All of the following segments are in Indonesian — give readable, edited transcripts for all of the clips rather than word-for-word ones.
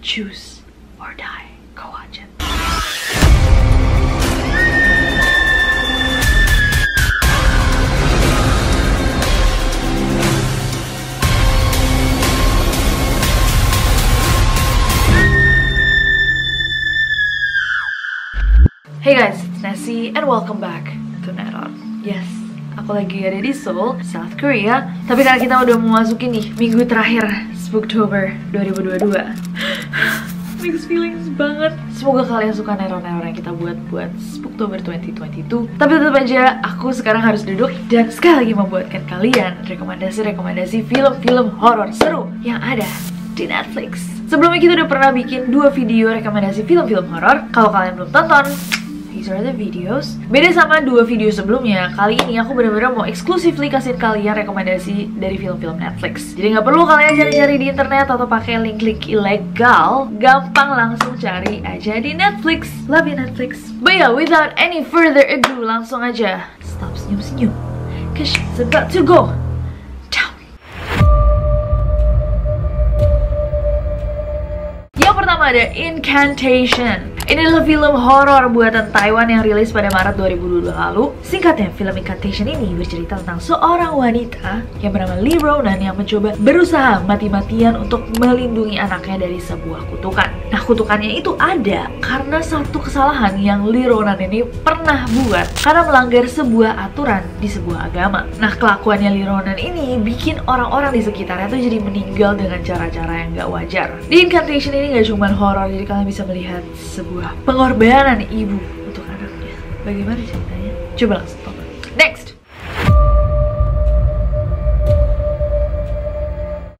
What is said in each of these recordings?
choose or die. Go watch it. Hey guys, it's Nessie and welcome back to Neron. Yes, aku lagi ada di Seoul, South Korea. Tapi karena kita udah memasuki nih minggu terakhir Spooktober 2022, mixed feelings banget. Semoga kalian suka Neron-Neron yang kita buat Spooktober 2022. Tapi tetap aja aku sekarang harus duduk dan sekali lagi membuatkan kalian rekomendasi film-film horor seru yang ada di Netflix. Sebelumnya kita udah pernah bikin 2 video rekomendasi film-film horor. Kalau kalian belum tonton, these are the videos. Beda sama 2 video sebelumnya, kali ini aku bener-bener mau exclusively kasih kalian rekomendasi dari film-film Netflix. Jadi nggak perlu kalian cari-cari di internet atau pakai link-link ilegal. Gampang langsung cari aja di Netflix. Love you Netflix. But yeah, without any further ado, langsung aja stop senyum-senyum, cause it's about to go down. Yang pertama ada Incantation. Ini adalah film horor buatan Taiwan yang rilis pada Maret 2022 lalu. Singkatnya, film Incantation ini bercerita tentang seorang wanita yang bernama Lee Ronan yang mencoba berusaha mati-matian untuk melindungi anaknya dari sebuah kutukan. Nah, kutukannya itu ada karena satu kesalahan yang Lee Ronan ini pernah buat karena melanggar sebuah aturan di sebuah agama. Nah, kelakuannya Lee Ronan ini bikin orang-orang di sekitarnya tuh jadi meninggal dengan cara-cara yang gak wajar. Di Incantation ini gak cuma horor, jadi kalian bisa melihat sebuah pengorbanan ibu untuk anaknya. Bagaimana ceritanya? Coba langsung tonton. Next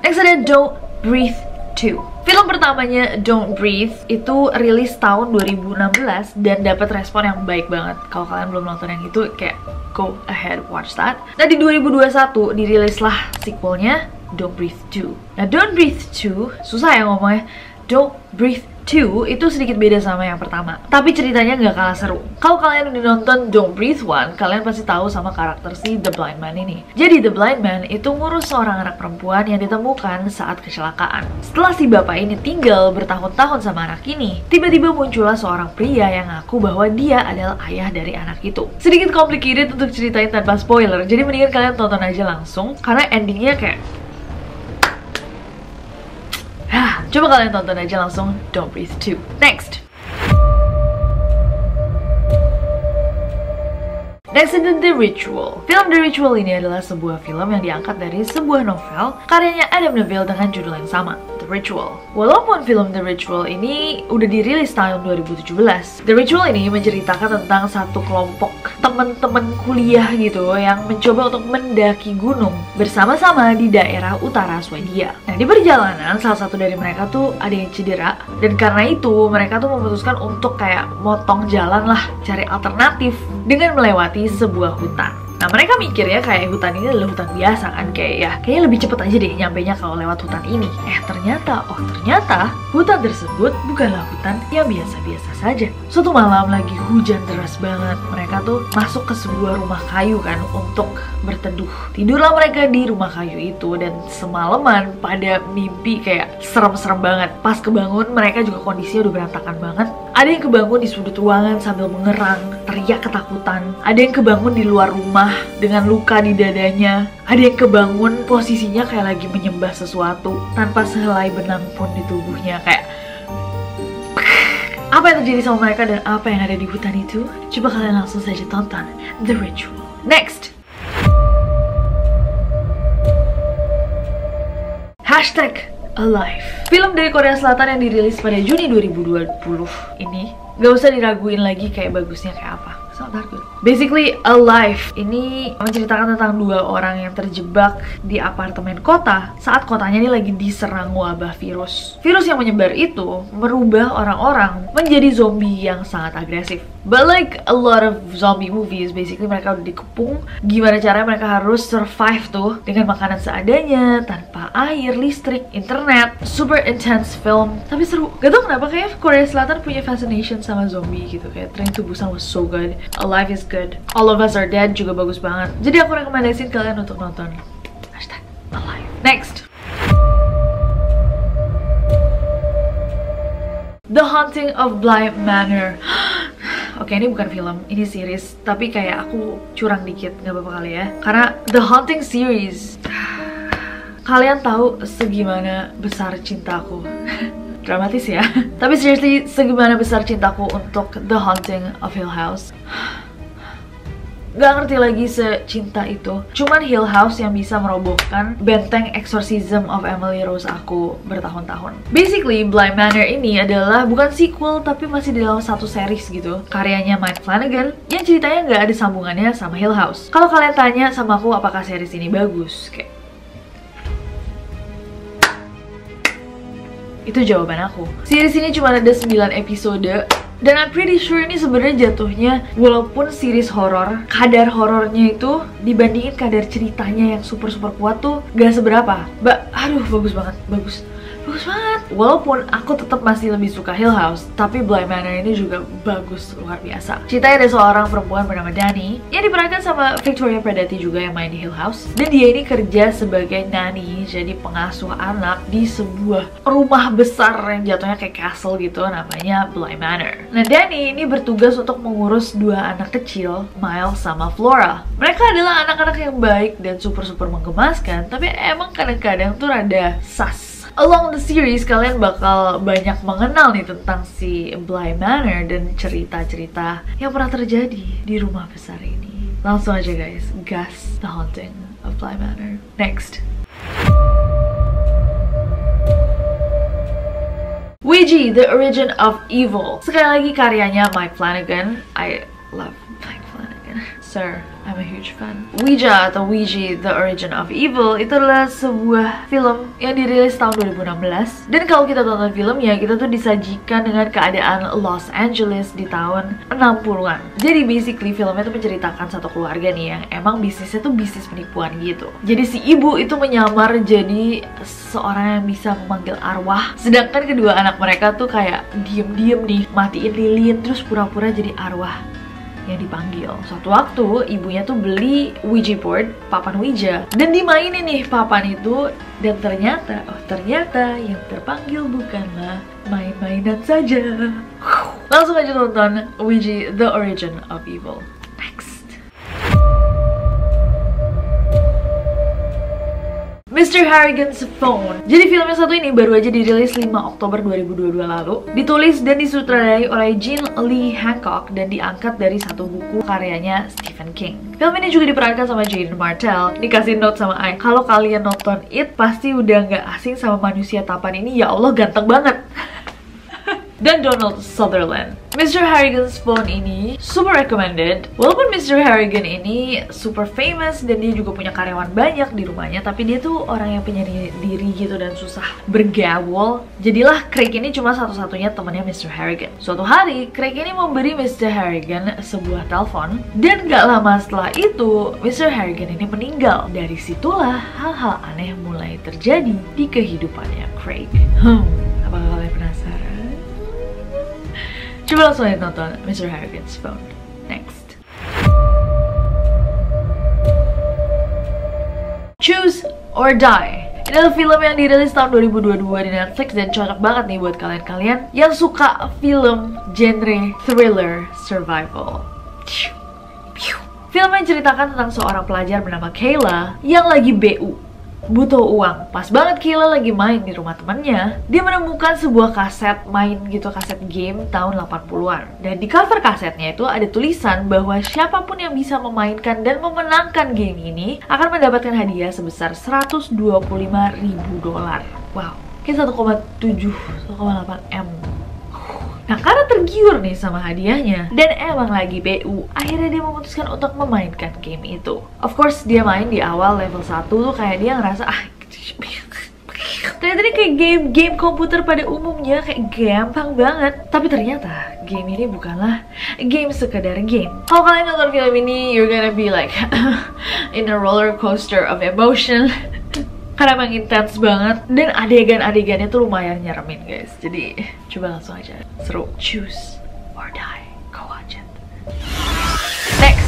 ada Don't Breathe 2. Film pertamanya Don't Breathe itu rilis tahun 2016 dan dapat respon yang baik banget. Kalau kalian belum nonton yang itu, kayak go ahead watch that. Nah, di 2021 dirilislah sequelnya Don't Breathe 2. Nah, Don't Breathe 2 susah ya ngomongnya. Don't Breathe 2 itu sedikit beda sama yang pertama, tapi ceritanya nggak kalah seru. Kalau kalian udah nonton Don't Breathe 1, kalian pasti tahu sama karakter si The Blind Man ini. Jadi The Blind Man itu ngurus seorang anak perempuan yang ditemukan saat kecelakaan. Setelah si bapak ini tinggal bertahun-tahun sama anak ini, tiba-tiba muncullah seorang pria yang ngaku bahwa dia adalah ayah dari anak itu. Sedikit complicated untuk ceritain tanpa spoiler, jadi mendingan kalian tonton aja langsung, karena endingnya kayak coba kalian tonton aja langsung Don't Breathe 2. Next ada The Ritual. Film The Ritual ini adalah sebuah film yang diangkat dari sebuah novel karyanya Adam Neville dengan judul yang sama, The Ritual. Walaupun film The Ritual ini udah dirilis tahun 2017, The Ritual ini menceritakan tentang satu kelompok teman-teman kuliah gitu yang mencoba untuk mendaki gunung bersama-sama di daerah utara Swedia. Nah, di perjalanan salah satu dari mereka tuh ada yang cedera, dan karena itu mereka tuh memutuskan untuk kayak motong jalan lah, cari alternatif dengan melewati sebuah hutan. Nah, mereka mikirnya kayak hutan ini adalah hutan biasa kan, kayaknya lebih cepet aja deh nyampenya kalau lewat hutan ini. Ternyata hutan tersebut bukanlah hutan yang biasa-biasa saja. Suatu malam lagi hujan deras banget, mereka tuh masuk ke sebuah rumah kayu kan untuk berteduh. Tidurlah mereka di rumah kayu itu dan semalaman pada mimpi kayak serem-serem banget. Pas kebangun mereka juga kondisinya udah berantakan banget. Ada yang kebangun di sudut ruangan sambil mengerang, teriak ketakutan. Ada yang kebangun di luar rumah dengan luka di dadanya. Ada yang kebangun posisinya kayak lagi menyembah sesuatu tanpa sehelai benang pun di tubuhnya. Kayak apa yang terjadi sama mereka dan apa yang ada di hutan itu? Coba kalian langsung saja tonton The Ritual. Next #Alive. Film dari Korea Selatan yang dirilis pada Juni 2020 ini gak usah diraguin lagi kayak bagusnya kayak apa. So good. Basically, Alive ini menceritakan tentang 2 orang yang terjebak di apartemen kota saat kotanya ini lagi diserang wabah virus. Virus yang menyebar itu merubah orang-orang menjadi zombie yang sangat agresif. But like a lot of zombie movies, basically mereka udah dikepung gimana caranya mereka harus survive tuh dengan makanan seadanya, tanpa air, listrik, internet. Super intense film, tapi seru. Gak tau kenapa kayak Korea Selatan punya fascination sama zombie gitu. Kayak Train to Busan was so good, Alive is good, All of Us Are Dead juga bagus banget. Jadi aku rekomendasiin kalian untuk nonton #Alive. Next The Haunting of Bly Manor. Oke, ini bukan film, ini series. Tapi kayak aku curang dikit, nggak apa-apa kali ya. Karena The Haunting series, kalian tahu segimana besar cintaku. Dramatis ya. Tapi seriously, segimana besar cintaku untuk The Haunting of Hill House. Gak ngerti lagi secinta itu. Cuman Hill House yang bisa merobohkan benteng Exorcism of Emily Rose aku bertahun-tahun. Basically, Bly Manor ini adalah bukan sequel tapi masih di dalam satu series gitu. Karyanya Mike Flanagan yang ceritanya gak ada sambungannya sama Hill House. Kalau kalian tanya sama aku apakah series ini bagus, kayak itu jawaban aku. Series ini cuma ada 9 episode. Dan I'm pretty sure ini sebenarnya jatuhnya, walaupun series horor, kadar horornya itu dibandingin kadar ceritanya yang super kuat tuh gak seberapa. Aduh, bagus banget, bagus banget. Walaupun aku tetap masih lebih suka Hill House, tapi Bly Manor ini juga bagus, luar biasa. Ceritanya ada seorang perempuan bernama Dani yang diperankan sama Victoria Pedretti juga yang main di Hill House. Dan dia ini kerja sebagai nanny, jadi pengasuh anak di sebuah rumah besar yang jatuhnya kayak castle gitu, namanya Bly Manor. Nah, Dani ini bertugas untuk mengurus dua anak kecil, Miles sama Flora. Mereka adalah anak-anak yang baik dan super menggemaskan, tapi emang kadang-kadang tuh rada sus. Along the series, kalian bakal banyak mengenal nih tentang si Bly Manor dan cerita-cerita yang pernah terjadi di rumah besar ini. Langsung aja guys, gas The Haunting of Bly Manor. Next. Ouija, The Origin of Evil. Sekali lagi karyanya Mike Flanagan. I love Mike Flanagan. Sir, I'm a huge fan. Ouija atau Ouija, The Origin of Evil itu adalah sebuah film yang dirilis tahun 2016. Dan kalau kita tonton filmnya, kita tuh disajikan dengan keadaan Los Angeles di tahun 60-an. Jadi basically filmnya tuh menceritakan satu keluarga nih yang emang bisnisnya tuh bisnis penipuan gitu. Jadi si ibu itu menyamar jadi seorang yang bisa memanggil arwah, sedangkan kedua anak mereka tuh kayak diem-diem nih, matiin lilin terus pura-pura jadi arwah yang dipanggil. Suatu waktu ibunya tuh beli Ouija board, papan Ouija, dan dimainin nih papan itu, dan ternyata yang terpanggil bukanlah main-mainan saja. Langsung aja nonton Ouija, The Origin of Evil. Next. Mr. Harrigan's Phone. Jadi film yang satu ini baru aja dirilis 5 Oktober 2022 lalu. Ditulis dan disutradarai oleh Jean Lee Hancock dan diangkat dari satu buku karyanya Stephen King. Film ini juga diperankan sama Jaden Martell. Dikasih note sama Ai, kalau kalian nonton It pasti udah nggak asing sama manusia tampan ini. Ya Allah, ganteng banget. Dan Donald Sutherland. Mr. Harrigan's Phone ini super recommended. Walaupun Mr. Harrigan ini super famous dan dia juga punya karyawan banyak di rumahnya, tapi dia tuh orang yang penyendiri diri gitu dan susah bergaul. Jadilah Craig ini cuma satu-satunya temannya Mr. Harrigan. Suatu hari, Craig ini memberi Mr. Harrigan sebuah telepon, dan gak lama setelah itu Mr. Harrigan ini meninggal. Dari situlah hal-hal aneh mulai terjadi di kehidupannya Craig. Apakah kalian penasaran? Coba langsung aja nonton Mr. Harrigan's Phone. Next. Choose or Die. Ini adalah film yang dirilis tahun 2022 di Netflix dan cocok banget nih buat kalian-kalian yang suka film genre thriller survival. Film yang ceritakan tentang seorang pelajar bernama Kayla yang lagi BU, butuh uang. Pas banget Kayla lagi main di rumah temannya, dia menemukan sebuah kaset main gitu, kaset game tahun 80-an. Dan di cover kasetnya itu ada tulisan bahwa siapapun yang bisa memainkan dan memenangkan game ini akan mendapatkan hadiah sebesar $125.000. Wow, kayak 1,7, 1,8 M. Nah, karena tergiur nih sama hadiahnya dan emang lagi BU, akhirnya dia memutuskan untuk memainkan game itu. Of course, dia main di awal level 1 tuh kayak dia ngerasa ternyata ini kayak game komputer pada umumnya, kayak gampang banget. Tapi ternyata game ini bukanlah game sekedar game. Kalau kalian nonton film ini, you're gonna be like in a roller coaster of emotion. Karena emang intens banget dan adegan-adegannya tuh lumayan nyeremin guys. Jadi coba langsung aja, seru. Choose or Die, go watch it. Next.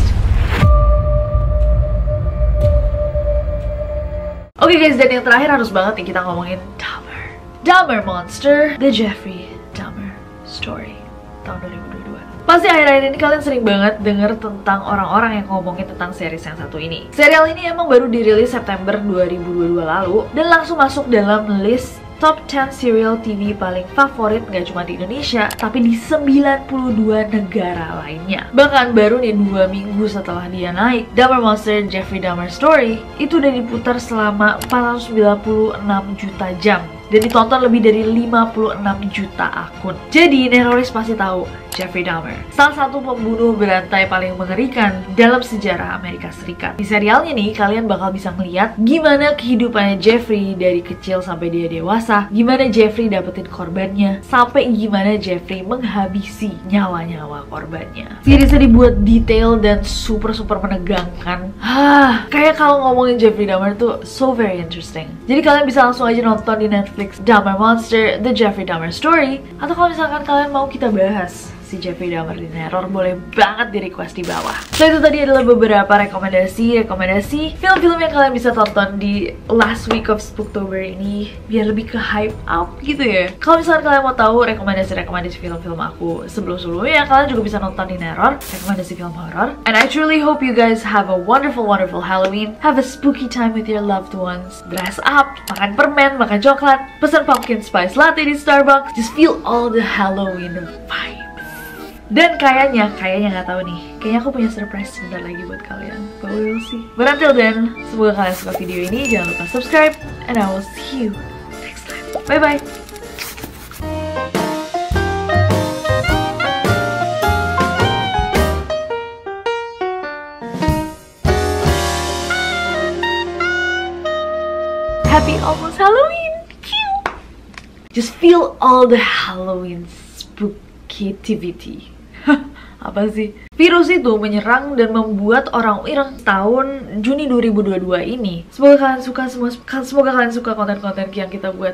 Oke guys, dan yang terakhir harus banget nih kita ngomongin Dahmer. Dahmer Monster, The Jeffrey Dahmer Story tahun 2022. Pasti akhir-akhir ini kalian sering banget denger tentang orang-orang yang ngomongin tentang series yang satu ini. Serial ini emang baru dirilis September 2022 lalu dan langsung masuk dalam list Top 10 serial TV paling favorit gak cuma di Indonesia, tapi di 92 negara lainnya. Bahkan baru nih 2 minggu setelah dia naik, Dahmer Monster Jeffrey Dahmer Story itu udah diputar selama 496 juta jam dan ditonton lebih dari 56 juta akun. Jadi Neroris pasti tahu Jeffrey Dahmer, salah satu pembunuh berantai paling mengerikan dalam sejarah Amerika Serikat. Di serialnya nih, kalian bakal bisa ngeliat gimana kehidupannya Jeffrey dari kecil sampai dia dewasa, gimana Jeffrey dapetin korbannya, sampai gimana Jeffrey menghabisi nyawa-nyawa korbannya. Seriesnya dibuat detail dan super menegangkan. Kayak kalau ngomongin Jeffrey Dahmer tuh so very interesting. Jadi kalian bisa langsung aja nonton di Netflix Dahmer Monster, The Jeffrey Dahmer Story. Atau kalau misalkan kalian mau kita bahas si Jeffrey Dahmer di Neror, boleh banget di request di bawah. So itu tadi adalah beberapa rekomendasi film-film yang kalian bisa tonton di last week of Spooktober ini biar lebih ke hype up gitu ya. Kalau misalkan kalian mau tahu rekomendasi film-film aku sebelum-sebelumnya, kalian juga bisa nonton di Neror, rekomendasi film horror. And I truly hope you guys have a wonderful Halloween. Have a spooky time with your loved ones. Dress up, makan permen, makan coklat, pesan pumpkin spice latte di Starbucks. Just feel all the Halloween vibe. Dan kayaknya nggak tahu nih, kayaknya aku punya surprise sebentar lagi buat kalian. But we will see. But until then, semoga kalian suka video ini. Jangan lupa subscribe, and I will see you next time. Bye bye. Happy almost Halloween. Just feel all the Halloween spookitivity. Apa sih? Virus itu menyerang dan membuat orang Iran tahun Juni 2022 ini. Semoga kalian suka konten-konten yang kita buat.